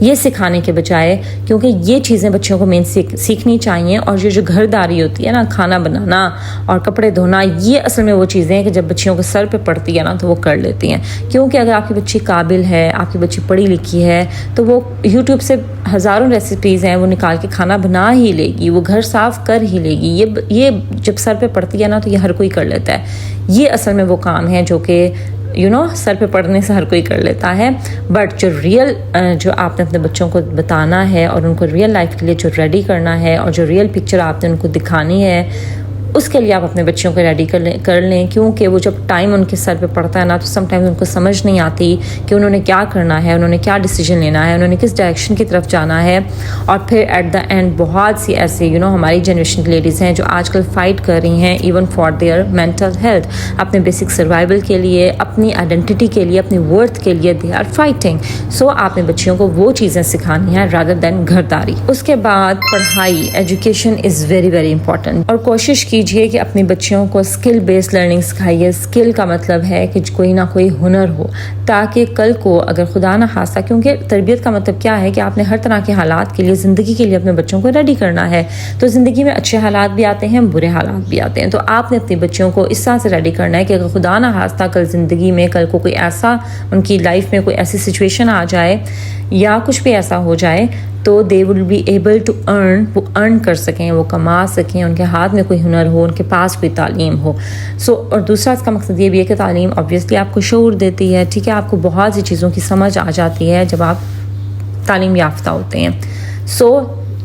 یہ سکھانے کے بجائے، کیونکہ یہ چیزیں بچوں کو مین سیکھنی چاہیے. اور یہ جو گھرداری ہوتی ہے نا، کھانا بنانا اور کپڑے دھونا، یہ اصل میں وہ چیزیں ہیں کہ جب بچیوں کے سر پہ پڑتی ہے نا تو وہ کر لیتی ہیں. کیونکہ اگر آپ کی بچی قابل ہے، آپ کی بچی پڑھی لکھی ہے، تو وہ یوٹیوب سے ہزاروں ریسیپیز ہیں وہ نکال کے کھانا بنا ہی لے گی، وہ گھر صاف کر ہی لے گی. یہ جب سر پہ پڑتی ہے نا تو یہ ہر کوئی کر لیتا ہے. یہ اصل میں وہ کام ہے جو کہ سر پہ پڑھنے سے ہر کوئی کر لیتا ہے. بٹ جو آپ نے اپنے بچوں کو بتانا ہے اور ان کو ریئل لائف کے لیے جو ریڈی کرنا ہے اور جو ریئل پکچر آپ نے ان کو دکھانی ہے، اس کے لیے آپ اپنے بچوں کو ریڈی کر لیں. کیونکہ وہ جب ٹائم ان کے سر پہ پڑتا ہے نا تو سم ٹائم ان کو سمجھ نہیں آتی کہ انہوں نے کیا کرنا ہے، انہوں نے کیا ڈیسیجن لینا ہے، انہوں نے کس ڈائریکشن کی طرف جانا ہے. اور پھر ایٹ دا اینڈ بہت سی ایسے ہماری جنریشن کی لیڈیز ہیں جو آج کل فائٹ کر رہی ہیں even for their mental health, اپنے بیسک سروائیول کے لیے، اپنی آئیڈینٹی کے لیے، اپنی ورتھ کے لیے دے آر فائٹنگ. سو آپ نے بچیوں کو وہ چیزیں سکھانی ہیں رادر دین گھرداری. اس کے بعد پڑھائی، education is very very important. اور کوشش کیجیے کہ اپنے بچوں کو اسکل بیس لرننگ سکھائیے. اسکل کا مطلب ہے کہ کوئی نہ کوئی ہنر ہو، تاکہ کل کو اگر خدا نہ خواستہ، کیونکہ تربیت کا مطلب کیا ہے کہ آپ نے ہر طرح کے حالات کے لیے، زندگی کے لیے اپنے بچوں کو ریڈی کرنا ہے. تو زندگی میں اچھے حالات بھی آتے ہیں، برے حالات بھی آتے ہیں. تو آپ نے اپنے بچوں کو اس طرح سے ریڈی کرنا ہے کہ اگر خدا نہ خواستہ کل زندگی میں کل کو کوئی ایسا، ان کی لائف میں کوئی ایسی سچویشن آ جائے یا کچھ بھی ایسا ہو جائے تو they will be able to earn, وہ ارن کر سکیں، وہ کما سکیں، ان کے ہاتھ میں کوئی ہنر ہو، ان کے پاس کوئی تعلیم ہو. اور دوسرا اس کا مقصد یہ بھی ہے کہ تعلیم obviously آپ کو شعور دیتی ہے. ٹھیک ہے، آپ کو بہت سی چیزوں کی سمجھ آ جاتی ہے جب آپ تعلیم یافتہ ہوتے ہیں.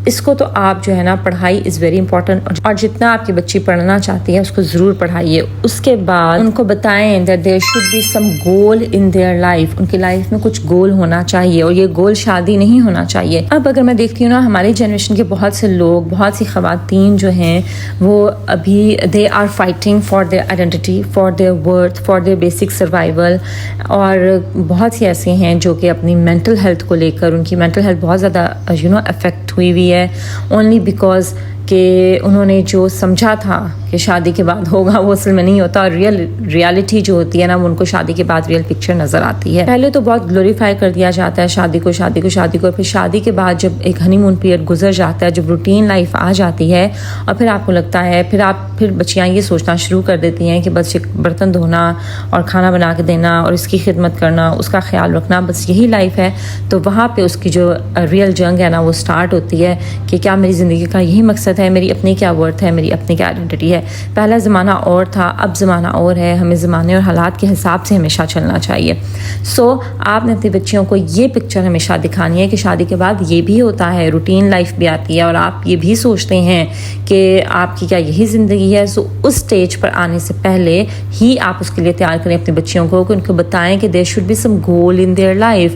اس کو تو آپ پڑھائی از ویری امپورٹنٹ. اور جتنا آپ کی بچی پڑھنا چاہتی ہے اس کو ضرور پڑھائیے. اس کے بعد ان کو بتائیں that there should be some goal in their life. ان کی لائف میں کچھ گول ہونا چاہیے، اور یہ گول شادی نہیں ہونا چاہیے. اب اگر میں دیکھتی ہوں نا، ہماری جنریشن کے بہت سے لوگ، بہت سی خواتین جو ہیں وہ ابھی they are fighting for their identity, for their worth, for their basic survival. اور بہت سی ایسی ہیں جو کہ اپنی مینٹل ہیلتھ کو لے کر، ان کی مینٹل ہیلتھ بہت زیادہ افیکٹ ہوئی ہوئی ہے only because کہ انہوں نے جو سمجھا تھا کہ شادی کے بعد ہوگا وہ اصل میں نہیں ہوتا. اور ریالٹی جو ہوتی ہے نا، وہ ان کو شادی کے بعد ریئل پکچر نظر آتی ہے. پہلے تو بہت گلوریفائی کر دیا جاتا ہے شادی کو. پھر شادی کے بعد جب ایک ہنی مون پیریڈ گزر جاتا ہے، جب روٹین لائف آ جاتی ہے، اور پھر آپ کو لگتا ہے، پھر بچیاں یہ سوچنا شروع کر دیتی ہیں کہ بس برتن دھونا اور کھانا بنا کے دینا اور اس کی خدمت کرنا، اس کا خیال رکھنا، بس یہی لائف ہے. تو وہاں پہ اس کی جو ریئل جنگ ہے نا وہ سٹارٹ ہوتی ہے کہ کیا میری زندگی کا یہی مقصد ہے، میری اپنی کیا ورتھ ہے، میری اپنی کیا آئیڈینٹی ہے. پہلا زمانہ اور تھا، اب زمانہ اور ہے. ہمیں زمانے اور حالات کے حساب سے ہمیشہ چلنا چاہیے. آپ نے اپنی بچیوں کو یہ پکچر ہمیشہ دکھانی ہے کہ شادی کے بعد یہ بھی ہوتا ہے، روٹین لائف بھی آتی ہے، اور آپ یہ بھی سوچتے ہیں کہ آپ کی کیا یہی زندگی ہے. اس سٹیج پر آنے سے پہلے ہی آپ اس کے لیے تیار کریں اپنے بچیوں کو، کہ ان کو بتائیں کہ there should be some goal in their life.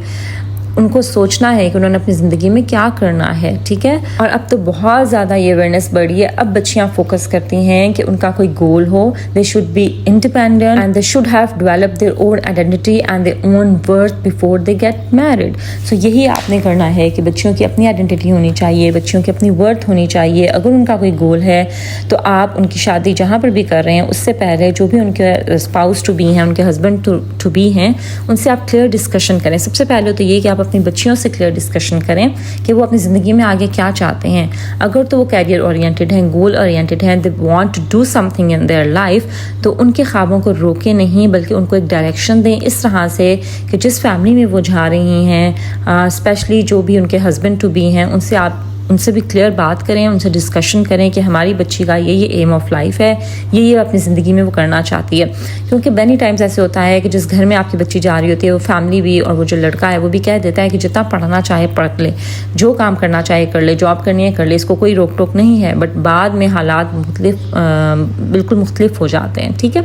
ان کو سوچنا ہے کہ انہوں نے اپنی زندگی میں کیا کرنا ہے. ٹھیک ہے، اور اب تو بہت زیادہ یہ اویئرنیس بڑھی ہے. اب بچیاں فوکس کرتی ہیں کہ ان کا کوئی گول ہو. They should be independent and they should have develop their own identity and their own worth before they get married. یہی آپ نے کرنا ہے کہ بچیوں کی اپنی آئیڈینٹی ہونی چاہیے، بچیوں کی اپنی ورتھ ہونی چاہیے. اگر ان کا کوئی گول ہے تو آپ ان کی شادی جہاں پر بھی کر رہے ہیں اس سے پہلے جو بھی ان کے اسپاؤس ٹو بی ہیں، ان کے ہسبینڈ ٹو بی ہیں، ان سے آپ کلیئر ڈسکشن کریں. سب سے پہلے تو یہ کہ آپ اپنی بچیوں سے کلیئر ڈسکشن کریں کہ وہ اپنی زندگی میں آگے کیا چاہتے ہیں. اگر تو وہ کیریئر اورینٹڈ ہیں، گول اورینٹڈ ہیں، they want to do something in their life, تو ان کے خوابوں کو روکیں نہیں، بلکہ ان کو ایک ڈائریکشن دیں اس طرح سے کہ جس فیملی میں وہ جا رہی ہیں، اسپیشلی جو بھی ان کے ہسبینڈ ٹو بی ہیں، ان سے بھی کلیئر بات کریں، ان سے ڈسکشن کریں کہ ہماری بچی کا یہ ایم آف لائف ہے، یہ اپنی زندگی میں وہ کرنا چاہتی ہے. کیونکہ مینی ٹائمز ایسے ہوتا ہے کہ جس گھر میں آپ کی بچی جا رہی ہوتی ہے وہ فیملی بھی اور وہ جو لڑکا ہے وہ بھی کہہ دیتا ہے کہ جتنا پڑھنا چاہے پڑھ لے، جو کام کرنا چاہے کر لے، جاب کرنی ہے کر لے، اس کو کوئی روک ٹوک نہیں ہے. بٹ بعد میں حالات بالکل مختلف ہو جاتے ہیں. ٹھیک ہے،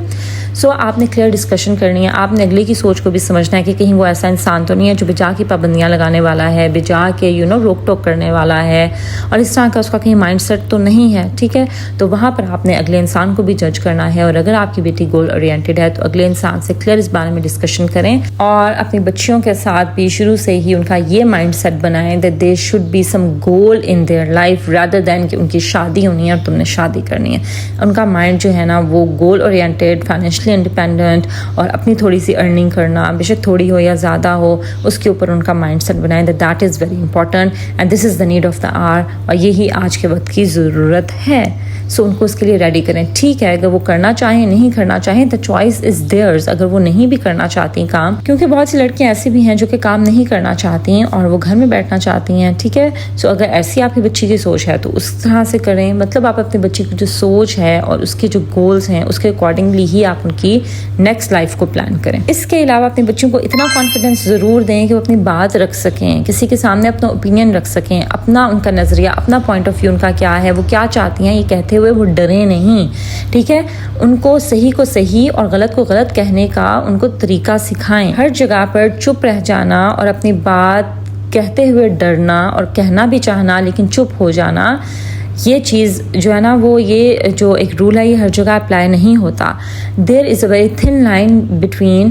آپ نے کلیئر ڈسکشن کرنی ہے. آپ نے اگلے کی سوچ کو بھی سمجھنا ہے کہ کہیں وہ ایسا انسان تو نہیں ہے جو بجا کی پابندیاں لگانے والا ہے، بجا کے روک ٹوک کرنے والا ہے، اور اس طرح کا اس کا کہیں مائنڈ سیٹ تو نہیں ہے، ٹھیک ہے، تو وہاں پر آپ نے اگلے انسان کو بھی جج کرنا ہے. اور اگر آپ کی بیٹی گول اورینٹیڈ ہے تو اگلے انسان سے کلیئر اس بارے میں ڈسکشن کریں اور اپنی بچیوں کے ساتھ بھی شروع سے ہی ان کا یہ مائنڈ سیٹ بنائیں that there should be some goal in their life rather than کہ ان کی شادی ہونی ہے اور تم نے شادی کرنی ہے. ان کا مائنڈ جو ہے نا وہ گول اورینٹیڈ، فائنینشلی انڈیپینڈنٹ اور اپنی تھوڑی سی ارننگ کرنا، بے شک تھوڑی ہو یا زیادہ ہو، اس کے اوپر ان کا مائنڈ سیٹ بنائیں. that is very important and this is the need of the hour، اور یہی آج کے وقت کی ضرورت ہے. سو ان کو اس کے لیے ریڈی کریں. ٹھیک ہے، اگر وہ کرنا چاہیں نہیں کرنا چاہیں the choice is theirs. اگر وہ نہیں بھی کرنا چاہتی کام، کیونکہ بہت سی لڑکیاں ایسی بھی ہیں جو کہ کام نہیں کرنا چاہتی ہیں اور وہ گھر میں بیٹھنا چاہتی ہیں، ٹھیک ہے. سو اگر ایسی آپ کی بچی کی سوچ ہے تو اس طرح سے کریں. مطلب آپ اپنے بچی کی جو سوچ ہے اور اس کے جو گولز ہیں اس کے اکارڈنگلی ہی آپ ان کی نیکسٹ لائف کو پلان کریں. اس کے علاوہ اپنے بچوں کو اتنا کانفیڈنس ضرور دیں کہ وہ اپنی بات رکھ سکیں، کسی کے سامنے اپنا اوپینین رکھ سکیں، اپنا ان کا نظریہ، اپنا پوائنٹ آف ویو ان کا کیا ہے، وہ کیا چاہتی ہیں، یہ کہتے ہوئے وہ ڈریں نہیں، ٹھیک ہے. ان کو صحیح کو صحیح اور غلط کو غلط کہنے کا ان کو طریقہ سکھائیں. ہر جگہ پر چپ رہ جانا اور اپنی بات کہتے ہوئے ڈرنا اور کہنا بھی چاہنا لیکن چپ ہو جانا، یہ چیز جو ہے نا وہ یہ جو ایک رول ہے یہ ہر جگہ اپلائی نہیں ہوتا. There is a very thin line between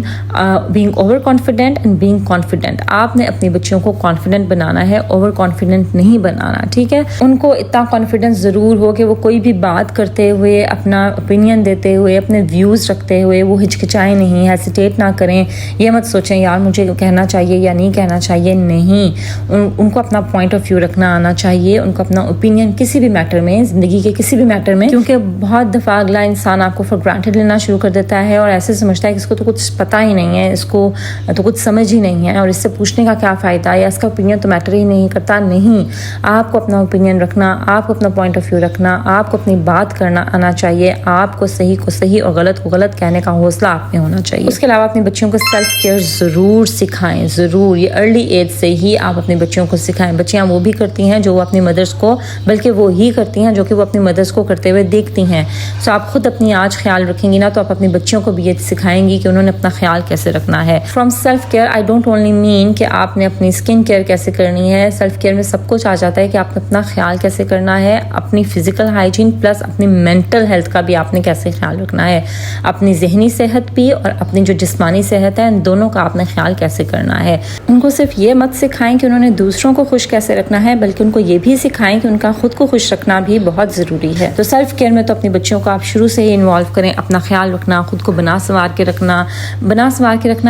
being over confident and being confident. آپ نے اپنی بچیوں کو کانفیڈنٹ بنانا ہے، اوور کانفیڈنٹ نہیں بنانا، ٹھیک ہے. ان کو اتنا کانفیڈنس ضرور ہو کہ وہ کوئی بھی بات کرتے ہوئے، اپنا اوپینین دیتے ہوئے، اپنے ویوز رکھتے ہوئے وہ ہچکچائیں نہیں، ہیسیٹیٹ نہ کریں. یہ مت سوچیں یار مجھے کہنا چاہیے یا نہیں کہنا چاہیے، نہیں. ان کو اپنا پوائنٹ آف ویو رکھنا آنا چاہیے، ان کو اپنا اوپینین کسی بھی میٹر میں، زندگی کے کسی بھی میٹر میں، کیونکہ بہت دفعہ اگلا انسان آپ کو فار گرانٹیڈ لینا شروع کر دیتا ہے اور ایسے سمجھتا ہے کہ اس کو تو کچھ پتہ ہی نہیں ہے، اس کو تو کچھ سمجھ ہی نہیں ہے اور اس سے پوچھنے کا کیا فائدہ ہے، یا اس کا اوپینین تو میٹر ہی نہیں کرتا. نہیں، آپ کو اپنا اوپینین رکھنا، آپ کو اپنا پوائنٹ آف ویو رکھنا، آپ کو اپنی بات کرنا آنا چاہیے، آپ کو صحیح اور غلط کو غلط کہنے کا حوصلہ آپ میں ہونا چاہیے. اس کے علاوہ اپنے بچوں کو سیلف کیئر ضرور سکھائیں، ضرور. یہ ارلی ایج سے ہی آپ اپنے بچوں کو سکھائیں. بچیاں وہ بھی کرتی ہیں جو وہ اپنی مدرس کو، بلکہ وہ ہی کرتی ہیں جو کہ وہ اپنی مدرس کو کرتے ہوئے دیکھتی ہیں. سو آپ خود اپنی آج خیال رکھیں گی نا تو آپ اپنی بچیوں کو بھی یہ سکھائیں گی کہ انہوں نے اپنا خیال کیسے رکھنا ہے. From self care I don't only mean کہ آپ نے اپنی اسکن کیئر کیسے کرنی ہے. سیلف کیئر میں سب کچھ آ جاتا ہے کہ آپ نے اپنا خیال کیسے کرنا ہے، اپنی فزیکل ہائیجین پلس اپنی مینٹل ہیلتھ کا بھی آپ نے کیسے خیال رکھنا ہے، اپنی ذہنی صحت بھی اور اپنی جو جسمانی صحت ہے ان دونوں کا آپ نے خیال کیسے کرنا ہے. ان کو صرف یہ مت سکھائیں کہ انہوں نے دوسروں کو خوش کیسے رکھنا ہے، بلکہ ان کو یہ بھی سکھائیں کہ ان کا خود کو خوش رکھنا بھی بہت ضروری ہے. تو سیلف کیئر میں تو اپنی بچیوں کو آپ شروع سے ہی انوالو کریں. اپنا خیال رکھنا، خود کو بنا سنوار کے رکھنا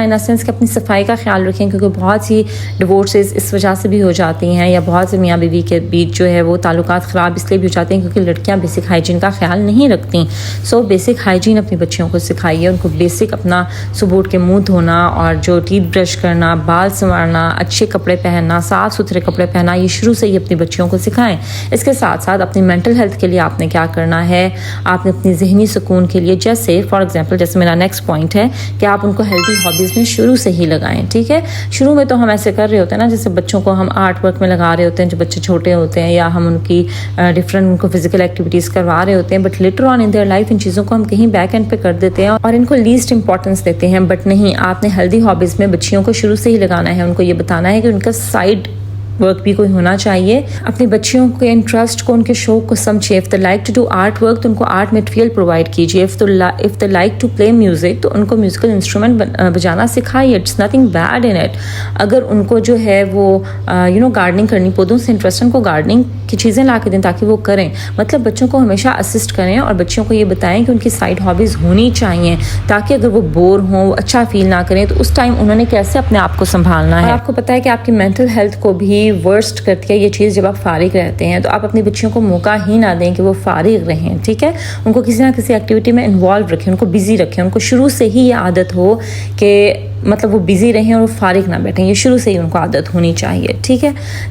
ان اے سینس کہ اپنی صفائی کا خیال رکھیں، کیونکہ بہت سی ڈیورسز اس وجہ سے بھی ہو جاتی ہیں، یا بہت سے میاں بیوی کے بیچ جو ہے وہ تعلقات خراب اس لیے بھی ہو جاتے ہیں کیونکہ لڑکیاں بیسک ہائیجین کا خیال نہیں رکھتی. سو بیسک ہائیجین اپنی بچیوں کو سکھائیے. ان کو بیسک اپنا صبح اٹھ کے منہ دھونا اور جو ٹیتھ برش کرنا، بال سنوارنا، اچھے کپڑے پہننا، صاف ستھرے کپڑے پہننا، یہ شروع سے ہی اپنی بچیوں کو سکھائیں. اس کے ساتھ ساتھ اپنی مینٹل ہیلتھ کے لیے آپ نے کیا کرنا ہے، آپ نے اپنی ذہنی سکون کے لیے جیسے فار ایگزامپل جیسے میرا نیکسٹ پوائنٹ ہے کہ آپ ان کو ہیلتھی ہابیز میں شروع سے ہی لگائیں. ٹھیک ہے، شروع میں تو ہم ایسے کر رہے ہوتے ہیں نا، جیسے بچوں کو ہم آرٹ ورک میں لگا رہے ہوتے ہیں جو بچے چھوٹے ہوتے ہیں، یا ہم ان کی ڈفرینٹ ان کو فزیکل ایکٹیویٹیز کروا رہے ہوتے ہیں، but later on in their life ان چیزوں کو ہم کہیں بیک اینڈ پہ کر دیتے ہیں اور ان کو لیسٹ امپورٹنس دیتے ہیں. بٹ نہیں، آپ نے ہیلتھی ہابیز میں بچیوں کو شروع سے ہی لگانا ہے. ان کو یہ بتانا ہے کہ ان کا سائڈ ورک بھی کوئی ہونا چاہیے. اپنی بچیوں کے انٹرسٹ کو، ان کے شوق کو سمجھے. If they like to do art work تو ان کو آرٹ مٹیریل پرووائڈ کیجیے. If they like to play music تو ان کو میوزیکل انسٹرومنٹ بجانا سکھائیے. It's nothing bad in it. اگر ان کو جو ہے وہ گارڈننگ کرنی، پودوں سے انٹرسٹ، ان کو گارڈننگ کی چیزیں لا کے دیں تاکہ وہ کریں. مطلب بچوں کو ہمیشہ اسسٹ کریں اور بچوں کو یہ بتائیں کہ ان کی سائڈ ہابیز ہونی چاہیے تاکہ اگر وہ بور ہوں، وہ اچھا فیل نہ کریں تو اس ٹائم انہوں نے کیسے اپنے آپ کو سنبھالنا ہے. آپ کو پتہ ہے کہ آپ کی مینٹل ہیلتھ کو بھی ورسٹ کرتی ہے یہ چیز جب آپ فارغ رہتے ہیں. تو آپ اپنی بچیوں کو موقع ہی نہ دیں کہ وہ فارغ رہیں. ٹھیک ہے، ان کو کسی نہ کسی ایکٹیویٹی میں انوالو رکھیں، ان کو بزی رکھیں. ان کو شروع سے ہی یہ عادت ہو کہ مطلب وہ بزی رہیں اور وہ فارغ نہ بیٹھیں. یہ شروع سے ہی ان کو عادت ہونی چاہیے. ٹھیک ہے،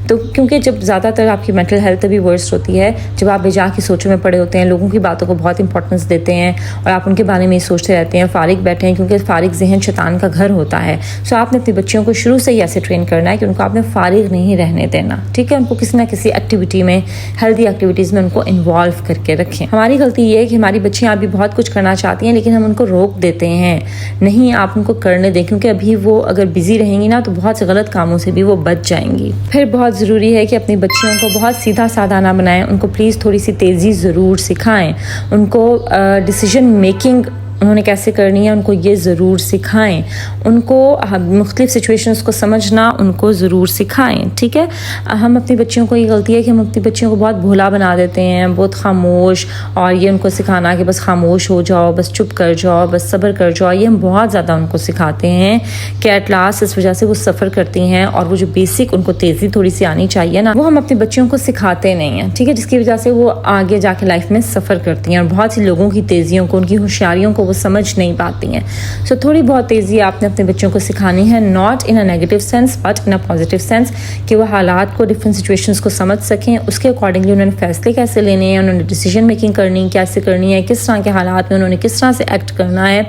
تو کیونکہ جب زیادہ تر آپ کی مینٹل ہیلتھ بھی ورسٹ ہوتی ہے جب آپ بجا کی سوچوں میں پڑے ہوتے ہیں، لوگوں کی باتوں کو بہت امپورٹنس دیتے ہیں اور آپ ان کے بارے میں سوچتے رہتے ہیں، فارغ بیٹھے ہیں، کیونکہ فارغ ذہن شیطان کا گھر ہوتا ہے. سو آپ نے اپنی بچیوں کو شروع سے ہی ایسے ٹرین کرنا ہے کہ ان کو آپ نے فارغ نہیں رہنے دینا. ٹھیک ہے، ان کو کسی نہ کسی ایکٹیویٹی میں، ہیلدی ایکٹیویٹیز میں ان کو انوالو کر کے رکھیں. ہماری غلطی یہ ہے کہ ہماری بچیاں ابھی بہت کچھ کرنا چاہتی ہیں لیکن ہم ان کو روک دیتے ہیں. نہیں، آپ ان کو کرنے دیں، کیونکہ کیونکہ ابھی وہ اگر بزی رہیں گی نا تو بہت سے غلط کاموں سے بھی وہ بچ جائیں گی. پھر بہت ضروری ہے کہ اپنی بچیوں کو بہت سیدھا سادہ نہ بنائیں, ان کو پلیز تھوڑی سی تیزی ضرور سکھائیں, ان کو ڈیسیژن میکنگ انہوں نے کیسے کرنی ہے ان کو یہ ضرور سکھائیں, ان کو مختلف سچویشنز کو سمجھنا ان کو ضرور سکھائیں. ٹھیک ہے, ہم اپنی بچیوں کو یہ غلطی ہے کہ ہم اپنی بچیوں کو بہت بھولا بنا دیتے ہیں, بہت خاموش, اور یہ ان کو سکھانا کہ بس خاموش ہو جاؤ, بس چپ کر جاؤ, بس صبر کر جاؤ, یہ ہم بہت زیادہ ان کو سکھاتے ہیں کہ ایٹ لاسٹ اس وجہ سے وہ سفر کرتی ہیں, اور وہ جو بیسک ان کو تیزی تھوڑی سی آنی چاہیے نا وہ ہم اپنی بچیوں کو سکھاتے نہیں ہیں. ٹھیک ہے, جس کی وجہ سے وہ آگے جا کے لائف میں سفر کرتی ہیں, اور بہت سی لوگوں کی تیزیوں کو, ان کی ہوشیاریوں کو وہ سمجھ نہیں پاتی ہیں. سو تھوڑی بہت تیزی آپ نے اپنے بچوں کو سکھانی ہے, not in a negative sense but in a positive sense, کہ وہ حالات کو, ڈفرینٹ سچویشنز کو سمجھ سکیں, اس کے اکارڈنگلی انہوں نے فیصلے کیسے لینے ہیں, انہوں نے ڈیسیژن میکنگ کرنی کیسے کرنی ہے, کس طرح کے حالات میں انہوں نے کس طرح سے ایکٹ کرنا ہے,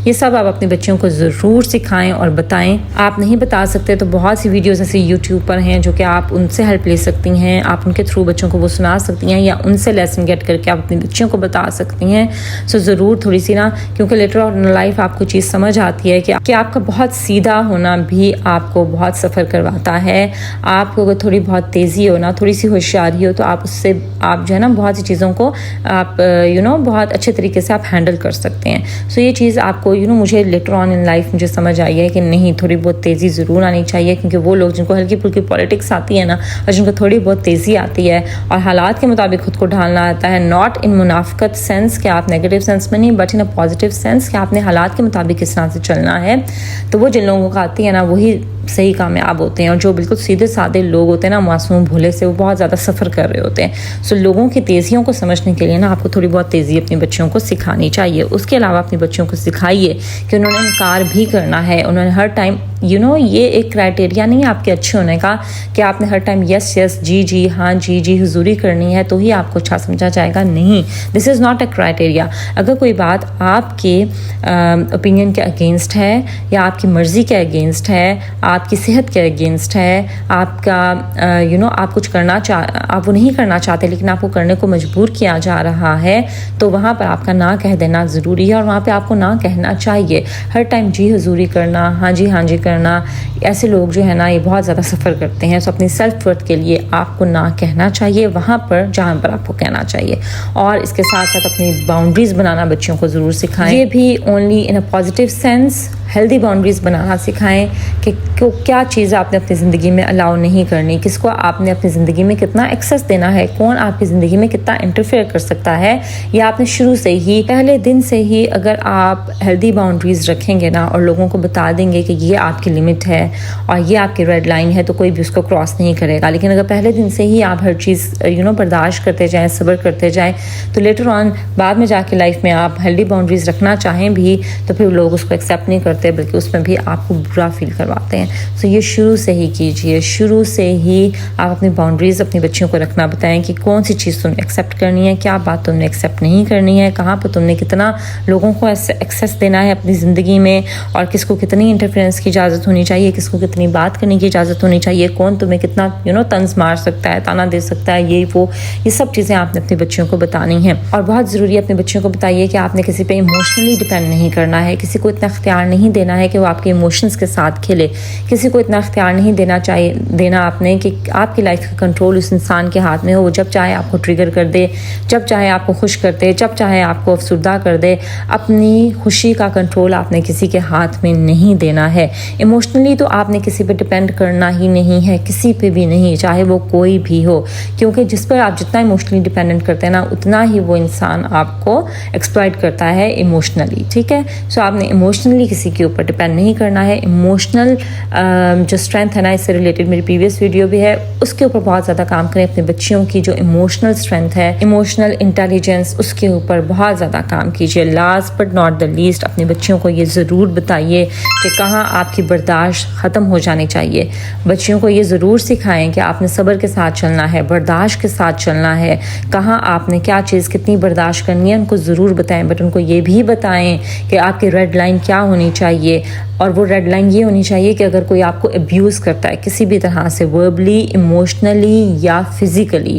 یہ سب آپ اپنے بچوں کو ضرور سکھائیں اور بتائیں. آپ نہیں بتا سکتے تو بہت سی ویڈیوز ایسے یوٹیوب پر ہیں جو کہ آپ ان سے ہیلپ لے سکتی ہیں, آپ ان کے تھرو بچوں کو وہ سنا سکتی ہیں, یا ان سے لیسن گیٹ کر کے آپ اپنے بچوں کو بتا سکتی ہیں. سو ضرور تھوڑی سی نا, کیونکہ لیٹر آن لائف آپ کو چیز سمجھ آتی ہے کہ آپ کا بہت سیدھا ہونا بھی آپ کو بہت سفر کرواتا ہے. آپ کو اگر تھوڑی بہت تیزی ہو نا, تھوڑی سی ہوشیاری ہو, تو آپ اس سے آپ جو ہے نا بہت سی چیزوں کو آپ بہت اچھے طریقے سے آپ ہینڈل کر سکتے ہیں. سو یہ چیز آپ کو مجھے لیٹر آن ان لائف مجھے سمجھ آئی ہے کہ نہیں, تھوڑی بہت تیزی ضرور آنی چاہیے, کیونکہ وہ لوگ جن کو ہلکی پھلکی پالیٹکس آتی ہے نا, اور جن کو تھوڑی بہت تیزی آتی ہے اور حالات کے مطابق خود کو ڈھالنا آتا ہے, ناٹ ان منافقت سینس کہ آپ نیگیٹو سینس میں نہیں, but in a positive sense کہ آپ نے حالات کے مطابق کس طرح سے چلنا ہے, تو وہ جن لوگوں کو آتی ہے نا وہی صحیح کامیاب ہوتے ہیں. اور جو بالکل سیدھے سادے لوگ ہوتے ہیں نا, معصوم بھولے سے, وہ بہت زیادہ سفر کر رہے ہوتے ہیں. سو لوگوں کی تیزیوں کو سمجھنے کے لیے نا آپ کو تھوڑی بہت تیزی اپنے بچوں کو سکھانی چاہیے. اس کے علاوہ اپنے بچوں کو سکھائیے کہ انہوں نے انکار بھی کرنا ہے, انہوں نے ہر ٹائم یہ ایک کرائٹیریا نہیں ہے آپ کے اچھے ہونے کا کہ آپ نے ہر ٹائم یس یس, جی جی, ہاں جی جی حضوری کرنی ہے تو ہی آپ کو اچھا سمجھا جائے گا. نہیں, دس از ناٹ اے کرائٹیریا. اگر کوئی بات آپ کے اوپینین کے اگینسٹ ہے, یا آپ کی مرضی کے اگینسٹ ہے, آپ کی صحت کے اگینسٹ ہے, آپ کا آپ کچھ کرنا آپ وہ نہیں کرنا چاہتے لیکن آپ کو کرنے کو مجبور کیا جا رہا ہے, تو وہاں پر آپ کا نہ کہہ دینا ضروری ہے, اور وہاں پہ آپ کو نہ کہنا چاہیے. ہر ٹائم جی حضوری کرنا, ہاں جی کرنا, ایسے لوگ جو ہے نا یہ بہت زیادہ سفر کرتے ہیں. سو اپنی سیلف ورتھ کے لیے آپ کو نہ کہنا چاہیے وہاں پر جہاں پر آپ کو کہنا چاہیے, اور اس کے ساتھ ساتھ اپنی باؤنڈریز بنانا بچوں کو ضرور سکھائیں. یہ بھی only in a positive sense, healthy boundaries بنانا سکھائیں کہ کیا چیز آپ نے اپنی زندگی میں الاؤ نہیں کرنی, کس کو آپ نے اپنی زندگی میں کتنا ایکسیس دینا ہے, کون آپ کی زندگی میں کتنا انٹرفیئر کر سکتا ہے. یہ آپ نے شروع سے ہی, پہلے دن سے ہی اگر آپ ہیلدی باؤنڈریز رکھیں گے نا, اور لوگوں کو بتا دیں گے کہ یہ آپ کی لمٹ ہے اور یہ آپ کی ریڈ لائن ہے, تو کوئی بھی اس کو کراس نہیں کرے گا. لیکن اگر پہلے دن سے ہی آپ ہر چیز برداشت کرتے جائیں, صبر کرتے جائیں, تو لیٹر آن بعد میں جا کے لائف میں آپ ہیلدی باؤنڈریز رکھنا چاہیں بھی تو پھر لوگ اس کو ایکسیپٹ نہیں کرتے, بلکہ اس میں بھی آپ کو برا فیل کرواتے ہیں. سو یہ شروع سے ہی کیجئے, شروع سے ہی آپ اپنی باؤنڈریز اپنے بچوں کو رکھنا بتائیں کہ کون سی چیز تم نے ایکسیپٹ کرنی ہے, کیا بات تم نے ایکسیپٹ نہیں کرنی ہے, کہاں پر تم نے کتنا لوگوں کو ایکسیس دینا ہے اپنی زندگی میں, اور کس کو کتنی انٹرفیئرنس کی اجازت ہونی چاہیے, کس کو کتنی بات کرنے کی اجازت ہونی چاہیے, کون تمہیں کتنا طنز مار سکتا ہے, تانا دے سکتا ہے, یہ سب چیزیں آپ نے اپنے بچوں کو بتانی ہیں. اور بہت ضروری ہے اپنے بچوں کو بتائیے کہ آپ نے کسی پہ ایموشنلی ڈیپینڈ نہیں کرنا ہے, کسی کو اتنا اختیار نہیں دینا ہے کہ وہ آپ کے ایموشنز کے ساتھ کھیلے, کسی کو اتنا اختیار نہیں دینا آپ نے کہ آپ کی لائف کا کنٹرول اس انسان کے ہاتھ میں ہو, وہ جب چاہے آپ کو ٹریگر کر دے, جب چاہے آپ کو خوش کر دے, جب چاہے آپ کو افسردہ کر دے. اپنی خوشی کا کنٹرول آپ نے کسی کے ہاتھ میں نہیں دینا ہے. ایموشنلی تو آپ نے کسی پہ ڈپینڈ کرنا ہی نہیں ہے, کسی پہ بھی نہیں, چاہے وہ کوئی بھی ہو, کیونکہ جس پر آپ جتنا ایموشنلی ڈپینڈنٹ کرتے ہیں نا, اتنا ہی وہ انسان آپ کو ایکسپلائٹ کرتا ہے ایموشنلی. ٹھیک ہے, سو آپ نے ایموشنلی کسی کے اوپر ڈپینڈ نہیں کرنا ہے. ایموشنل جو اسٹرینتھ ہے نا, اس سے ریلیٹڈ میری پریویس ویڈیو بھی ہے, اس کے اوپر بہت زیادہ کام کریں. اپنے بچیوں کی جو ایموشنل اسٹرینتھ ہے, ایموشنل انٹیلیجنس, اس کے اوپر بہت زیادہ کام کیجیے. Last but not the least, اپنے بچوں کو یہ ضرور بتائیے کہ کہاں آپ کی برداشت ختم ہو جانی چاہیے. بچیوں کو یہ ضرور سکھائیں کہ آپ نے صبر کے ساتھ چلنا ہے, برداشت کے ساتھ چلنا ہے, کہاں آپ نے کیا چیز کتنی برداشت کرنی ہے, ان کو ضرور بتائیں. بٹ ان کو یہ بھی بتائیں کہ آپ کی ریڈ لائن کیا ہونی چاہیے, اور وہ ریڈ لائن یہ ہونی چاہیے کہ اگر کوئی آپ کو ابیوز کرتا ہے کسی بھی طرح سے, وربلی, ایموشنلی یا فزیکلی,